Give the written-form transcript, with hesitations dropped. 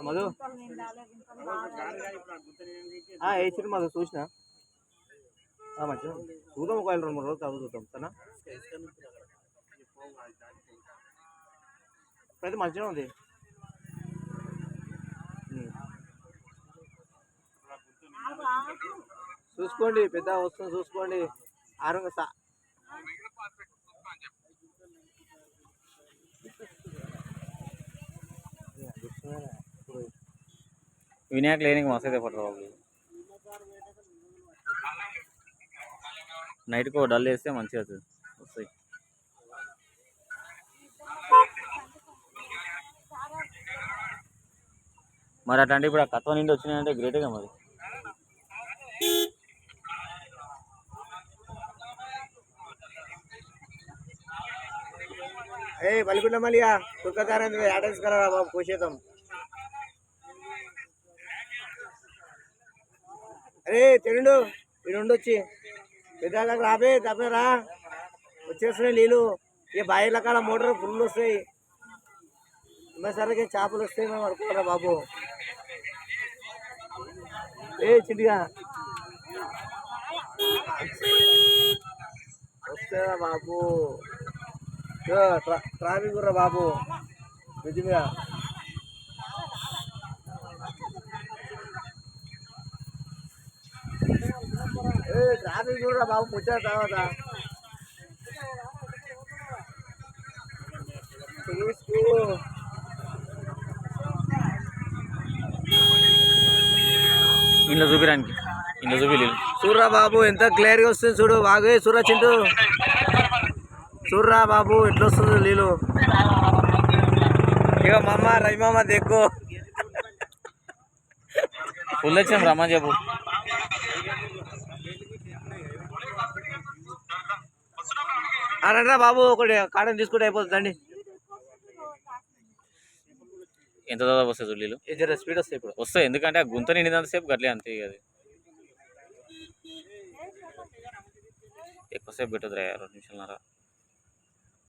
మధు వేసి మధు చూసిన మంచిగా చూద్దాం ఒక 2-3 రోజులు చదువు చూద్దాం సరేనా. ఇప్పుడైతే మంచిగా ఉంది. చూసుకోండి పెద్ద వస్తుంది చూసుకోండి. ఆరోగ్య विनायक लेने को मस्त पड़ रहा होगी. నైట్ को డల్ వేస్తే మంచిగా వస్తాయి. మరి అట్లాంటి ఇప్పుడు ఆ కత్వ నిండి వచ్చినాయంటే గ్రేట్గా మరి. బలిగుండ మలియా తుర్కదారం యాడెన్స్ కలరా బాబు కోసేద్దాం. అరే తిండు వీడు ఉండొచ్చి పెద్ద రాబే తప్పరా వచ్చేస్తున్నాయి నీళ్ళు. ఇక బాయిల కాడ మోటార్ ఫుల్ వస్తాయి. సరికి చేపలు వస్తాయి మేము అనుకోరా బాబు. చిటిగా వస్తారా బాబు. ట్రాఫిక్ రా బాబు నిజంగా. ట్రాఫిక్ చూడరా బాబు ముచ్చా తర్వాత చూసుకో. ఇంట్లో చూపిరానికి ఇంట్లో చూపి చూడరా బాబు ఎంత క్లియర్గా వస్తుంది చూడు. బాగా చూడరా చింటూ చూడరా బాబు ఎట్లా వస్తుంది నీళ్ళు. ఇక మామ రవిమామ దెక్కు ఫుల్ వచ్చాం రమ్మని చెప్పు. అనంటరా బాబు ఒకటి కాడని తీసుకుంటే అయిపోతుందండి. ఎంత దాదాపు వస్తాయి చూడీలు జర స్పీడ్ వస్తాయి ఇప్పుడు వస్తాయి. ఎందుకంటే ఆ గుంత నిండినంతసేపు గట్లే అంతే. అది ఎక్కువసేపు పెట్టదురా 2 నిమిషాలన్నర.